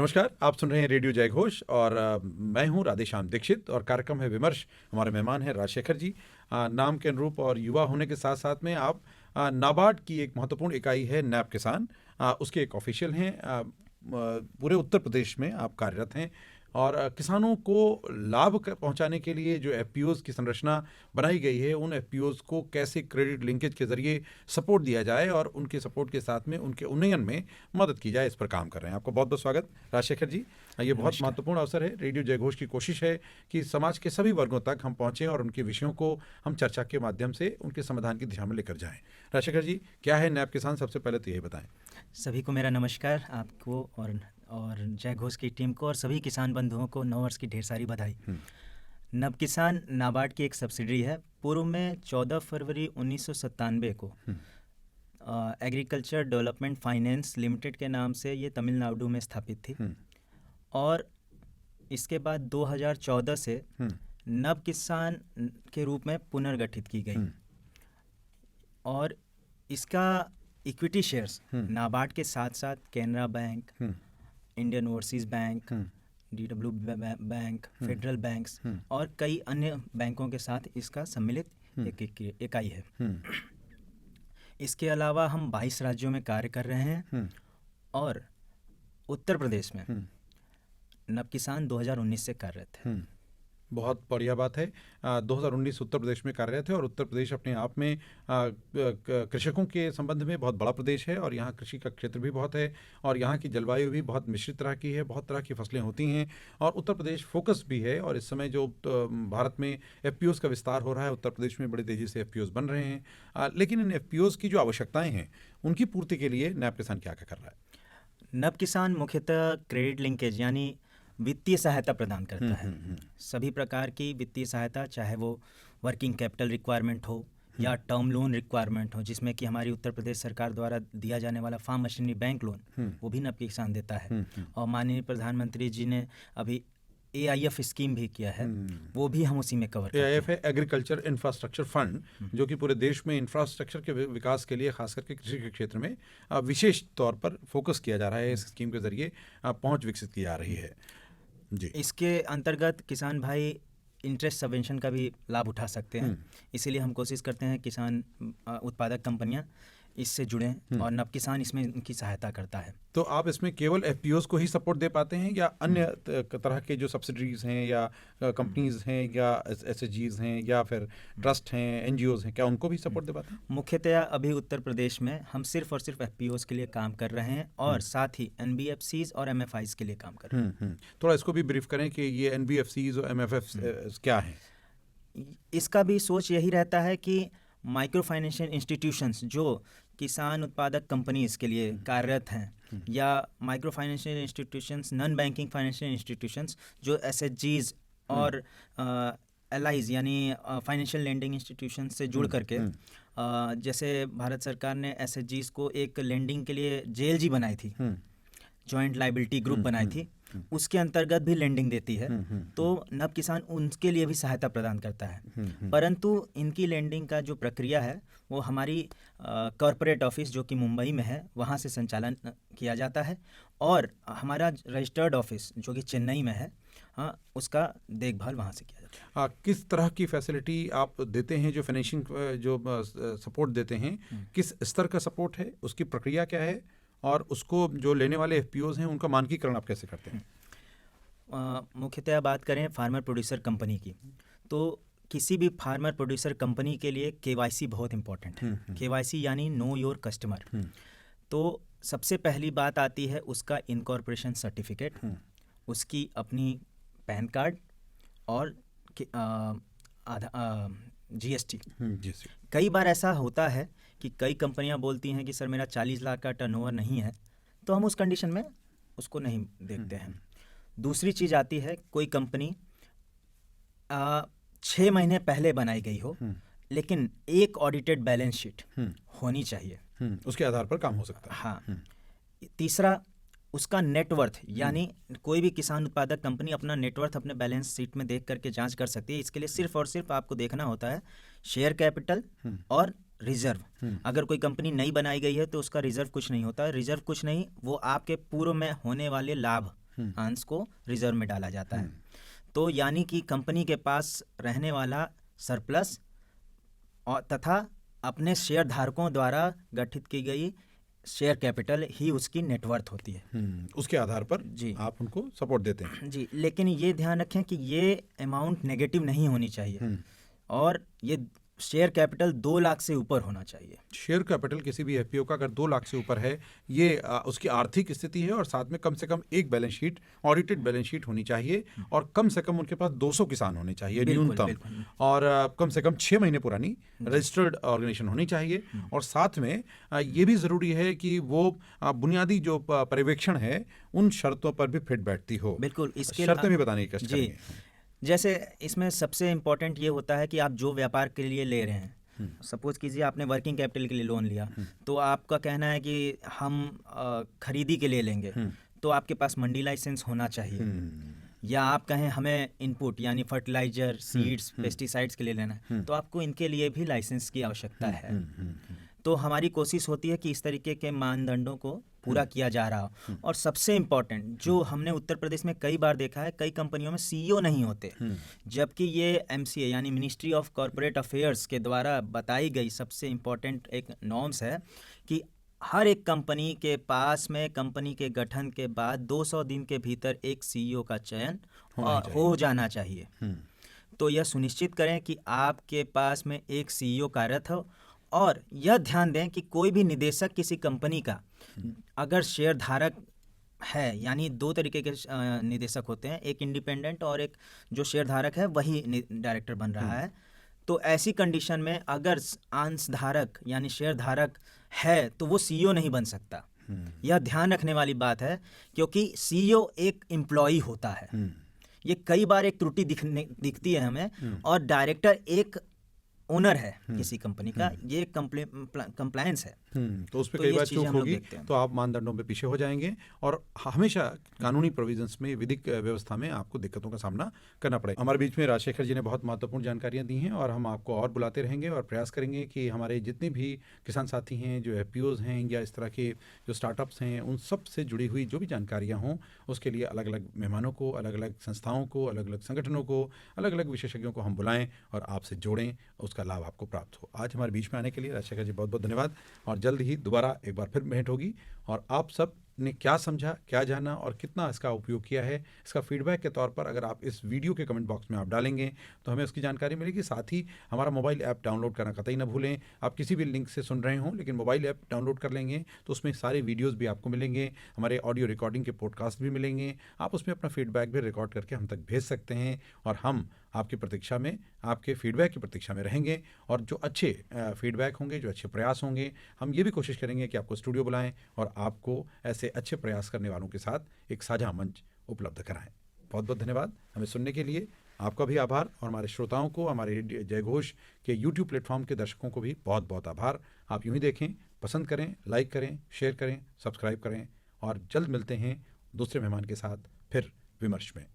नमस्कार, आप सुन रहे हैं रेडियो जय घोष और मैं हूं राधेश्याम दीक्षित और कार्यक्रम है विमर्श। हमारे मेहमान हैं राजशेखर जी। नाम के अनुरूप और युवा होने के साथ साथ में आप नाबार्ड की एक महत्वपूर्ण इकाई है नैब किसान, उसके एक ऑफिशियल हैं। पूरे उत्तर प्रदेश में आप कार्यरत हैं और किसानों को लाभ पहुंचाने के लिए जो एफपीओज़ की संरचना बनाई गई है, उन एफपीओज़ को कैसे क्रेडिट लिंकेज के जरिए सपोर्ट दिया जाए और उनके सपोर्ट के साथ में उनके उन्नयन में मदद की जाए, इस पर काम कर रहे हैं। आपको बहुत बहुत स्वागत राजशेखर जी। ये बहुत महत्वपूर्ण अवसर है। रेडियो जयघोष की कोशिश है कि समाज के सभी वर्गों तक हम पहुँचें और उनके विषयों को हम चर्चा के माध्यम से उनके समाधान की दिशा में लेकर जाएँ। राजशेखर जी, क्या है नैब किसान? सबसे पहले तो यही बताएँ। सभी को मेरा नमस्कार, आपको और जय घोष की टीम को और सभी किसान बंधुओं को नव वर्ष की ढेर सारी बधाई। नव किसान नाबार्ड की एक सब्सिडरी है। पूर्व में 14 फरवरी 1997 को एग्रीकल्चर डेवलपमेंट फाइनेंस लिमिटेड के नाम से ये तमिलनाडु में स्थापित थी और इसके बाद 2014 से नव किसान के रूप में पुनर्गठित की गई और इसका इक्विटी शेयर्स नाबार्ड के साथ साथ Canara bank, Indian overseas bank, DW bank, federal banks और कई अन्य बैंकों के साथ इसका सम्मिलित एक इकाई है। इसके अलावा हम 22 राज्यों में कार्य कर रहे हैं और उत्तर प्रदेश में नव किसान 2019 से कार्यरत है। बहुत बढ़िया बात है। 2019 उत्तर प्रदेश में कार्यरत है और उत्तर प्रदेश अपने आप में कृषकों के संबंध में बहुत बड़ा प्रदेश है और यहाँ कृषि का क्षेत्र भी बहुत है और यहाँ की जलवायु भी बहुत मिश्रित तरह की है, बहुत तरह की फसलें होती हैं और उत्तर प्रदेश फोकस भी है। और इस समय जो भारत में एफपीओज़ का विस्तार हो रहा है, उत्तर प्रदेश में बड़ी तेज़ी से एफपीओज़ बन रहे हैं, लेकिन इन एफपीओज़ की जो आवश्यकताएँ हैं उनकी पूर्ति के लिए नैब किसान क्या क्या कर रहा है? नव किसान मुख्यतः क्रेडिट लिंकेज यानी वित्तीय सहायता प्रदान करता है। सभी प्रकार की वित्तीय सहायता, चाहे वो वर्किंग कैपिटल रिक्वायरमेंट हो या टर्म लोन रिक्वायरमेंट हो, जिसमें कि हमारी उत्तर प्रदेश सरकार द्वारा दिया जाने वाला फार्म मशीनरी बैंक लोन वो भी नव किसान देता है। और माननीय प्रधानमंत्री जी ने अभी AIF स्कीम भी किया है, वो भी हम उसी में कवर करते हैं। AIF है एग्रीकल्चर इंफ्रास्ट्रक्चर फंड, जो कि पूरे देश में इंफ्रास्ट्रक्चर के विकास के लिए खास करके कृषि के क्षेत्र में विशेष तौर पर फोकस किया जा रहा है। इस स्कीम के जरिए पहुंच विकसित की जा रही है जी। इसके अंतर्गत किसान भाई इंटरेस्ट सबवेंशन का भी लाभ उठा सकते हैं। इसीलिए हम कोशिश करते हैं किसान उत्पादक कंपनियां इससे जुड़ें और नव किसान इसमें उनकी सहायता करता है। तो आप इसमें केवल एफपीओज़ को ही सपोर्ट दे पाते हैं या अन्य तरह के जो सब्सिडरीज हैं या कंपनीज हैं या एसएचजीज हैं या फिर ट्रस्ट हैं, एनजीओज़ हैं, क्या उनको भी सपोर्ट दे पाते हैं? मुख्यतया अभी उत्तर प्रदेश में हम सिर्फ और सिर्फ एफपीओज़ के लिए काम कर रहे हैं और साथ ही एनबीएफसीज और एमएफआईज के लिए काम कर रहे हैं। थोड़ा इसको भी ब्रीफ करें कि ये एनबीएफसीज और एमएफएफ क्या हैं? इसका भी सोच यही रहता है कि माइक्रो फाइनेंशियल इंस्टीट्यूशंस जो किसान उत्पादक कंपनीज के लिए कार्यरत हैं या micro financial institutions, non banking financial institutions जो एसएचजीज और एलआईज यानी फाइनेंशियल लेंडिंग इंस्टीट्यूशन से जुड़ करके, जैसे भारत सरकार ने एसएचजीज को एक लेंडिंग के लिए जेएलजी बनाई थी, जॉइंट लायबिलिटी ग्रुप बनाई थी, उसके अंतर्गत भी लेंडिंग देती है। तो नव किसान उनके लिए भी सहायता प्रदान करता है। परंतु इनकी लेंडिंग का जो प्रक्रिया है वो हमारी कॉर्पोरेट ऑफिस जो कि मुंबई में है वहाँ से संचालन किया जाता है और हमारा रजिस्टर्ड ऑफिस जो कि चेन्नई में है, उसका देखभाल वहाँ से किया जाता है। किस तरह की फैसिलिटी आप देते हैं? जो फाइनेंशिंग जो सपोर्ट देते हैं, किस स्तर का सपोर्ट है, उसकी प्रक्रिया क्या है और उसको जो लेने वाले एफपीओज़ हैं उनका मानकीकरण आप कैसे करते हैं? मुख्यतः बात करें फार्मर प्रोड्यूसर कंपनी की, तो किसी भी फार्मर प्रोड्यूसर कंपनी के लिए केवाईसी बहुत इंपॉर्टेंट है। केवाईसी यानी नो योर कस्टमर। तो सबसे पहली बात आती है उसका इनकॉर्पोरेशन सर्टिफिकेट, उसकी अपनी पैन कार्ड और जीएसटी। कई बार ऐसा होता है कि कई कंपनियां बोलती हैं कि सर मेरा 40 लाख का टर्नओवर नहीं है, तो हम उस कंडीशन में उसको नहीं देखते हैं। दूसरी चीज़ आती है कोई कंपनी 6 महीने पहले बनाई गई हो लेकिन एक ऑडिटेड बैलेंस शीट होनी चाहिए, उसके आधार पर काम हो सकता है। हाँ। तीसरा उसका नेटवर्थ, यानी कोई भी किसान उत्पादक कंपनी अपना नेटवर्थ अपने बैलेंस शीट में देख करके जांच कर सकती है। इसके लिए सिर्फ और सिर्फ आपको देखना होता है शेयर कैपिटल और रिजर्व। अगर कोई कंपनी नई बनाई गई है तो उसका रिजर्व कुछ नहीं होता है। रिजर्व कुछ नहीं, वो आपके पूर्व में होने वाले लाभ अंश को रिजर्व में डाला जाता है। तो यानी कि कंपनी के पास रहने वाला सरप्लस और तथा अपने शेयर धारकों द्वारा गठित की गई शेयर कैपिटल ही उसकी नेटवर्थ होती है। उसके आधार पर जी आप उनको सपोर्ट देते हैं। जी, लेकिन ये ध्यान रखें कि ये अमाउंट नेगेटिव नहीं होनी चाहिए और ये शेयर कैपिटल 2 लाख से ऊपर होना चाहिए। शेयर कैपिटल किसी भी एफपीओ का अगर 2 लाख से ऊपर है, ये उसकी आर्थिक स्थिति है और साथ में कम से कम एक balance sheet, audited balance sheet होनी चाहिए और कम से कम उनके पास 200 किसान होने चाहिए न्यूनतम, और कम से कम 6 महीने पुरानी रजिस्टर्ड ऑर्गेनाइजेशन होनी चाहिए। और साथ में ये भी ज़रूरी है कि वो बुनियादी जो पर्यवेक्षण है उन शर्तों पर भी फिट बैठती हो। बिल्कुल, इसके शर्तें भी बताने की कष्ट करेंगे। जैसे इसमें सबसे इम्पोर्टेंट ये होता है कि आप जो व्यापार के लिए ले रहे हैं, सपोज कीजिए आपने वर्किंग कैपिटल के लिए लोन लिया, तो आपका कहना है कि हम खरीदी के लिए लेंगे, तो आपके पास मंडी लाइसेंस होना चाहिए। या आप कहें हमें इनपुट यानी फर्टिलाइजर, सीड्स, पेस्टिसाइड्स के लिए लेना है, तो आपको इनके लिए भी लाइसेंस की आवश्यकता है। तो हमारी कोशिश होती है कि इस तरीके के मानदंडों को पूरा किया जा रहा हो। और सबसे इम्पोर्टेंट जो हमने उत्तर प्रदेश में कई बार देखा है, कई कंपनियों में सीईओ नहीं होते, जबकि ये एमसीए यानी मिनिस्ट्री ऑफ कॉरपोरेट अफेयर्स के द्वारा बताई गई सबसे इम्पोर्टेंट एक नॉर्म्स है कि हर एक कंपनी के पास में कंपनी के गठन के बाद 200 दिन के भीतर एक सीईओ का चयन हो जाना चाहिए। तो यह सुनिश्चित करें कि आपके पास में एक सीईओ कार्यरत हो और यह ध्यान दें कि कोई भी निदेशक किसी कंपनी का अगर शेयर धारक है, यानी 2 तरीके के निदेशक होते हैं, एक इंडिपेंडेंट और एक जो शेयर धारक है वही डायरेक्टर बन रहा है, तो ऐसी कंडीशन में अगर अंश धारक यानी शेयर धारक है तो वो सीईओ नहीं बन सकता। यह ध्यान रखने वाली बात है, क्योंकि सीईओ एक एम्प्लॉई होता है। ये कई बार एक त्रुटि दिखती है हमें, और डायरेक्टर एक ओनर है किसी कंपनी का, ये कंप्लायंस है। तो उस पर कई बार चूक होगी तो आप मानदंडों पे पीछे हो जाएंगे और हमेशा कानूनी प्रोविजंस में, विधिक व्यवस्था में आपको दिक्कतों का सामना करना पड़ेगा। हमारे बीच में राजशेखर जी ने बहुत महत्वपूर्ण जानकारियां दी हैं और हम आपको और बुलाते रहेंगे और प्रयास करेंगे कि हमारे जितने भी किसान साथी हैं, जो एफपीओज हैं या इस तरह के जो स्टार्टअप्स हैं, उन सब से जुड़ी हुई जो भी जानकारियाँ हों, उसके लिए अलग अलग मेहमानों को, अलग अलग संस्थाओं को, अलग अलग संगठनों को, अलग अलग विशेषज्ञों को हम बुलाएं और आपसे जोड़ें, उसका लाभ आपको प्राप्त हो। आज हमारे बीच में आने के लिए राजशेखर जी बहुत बहुत धन्यवाद, और जल्द ही दोबारा एक बार फिर भेंट होगी। और आप सब ने क्या समझा, क्या जाना और कितना इसका उपयोग किया है, इसका फीडबैक के तौर पर अगर आप इस वीडियो के कमेंट बॉक्स में आप डालेंगे तो हमें उसकी जानकारी मिलेगी। साथ ही हमारा मोबाइल ऐप डाउनलोड करना कतई ना भूलें। आप किसी भी लिंक से सुन रहे हों लेकिन मोबाइल ऐप डाउनलोड कर लेंगे तो उसमें सारे वीडियोज़ भी आपको मिलेंगे, हमारे ऑडियो रिकॉर्डिंग के पॉडकास्ट भी मिलेंगे। आप उसमें अपना फीडबैक भी रिकॉर्ड करके हम तक भेज सकते हैं और हम आपकी प्रतीक्षा में, आपके फीडबैक की प्रतीक्षा में रहेंगे। और जो अच्छे फीडबैक होंगे, जो अच्छे प्रयास होंगे, हम ये भी कोशिश करेंगे कि आपको स्टूडियो बुलाएं और आपको ऐसे अच्छे प्रयास करने वालों के साथ एक साझा मंच उपलब्ध कराएं। बहुत बहुत धन्यवाद हमें सुनने के लिए। आपका भी आभार और हमारे श्रोताओं को, हमारे जयघोष के यूट्यूब प्लेटफॉर्म के दर्शकों को भी बहुत बहुत आभार। आप यूँ ही देखें, पसंद करें, लाइक करें, शेयर करें, सब्सक्राइब करें और जल्द मिलते हैं दूसरे मेहमान के साथ फिर विमर्श में।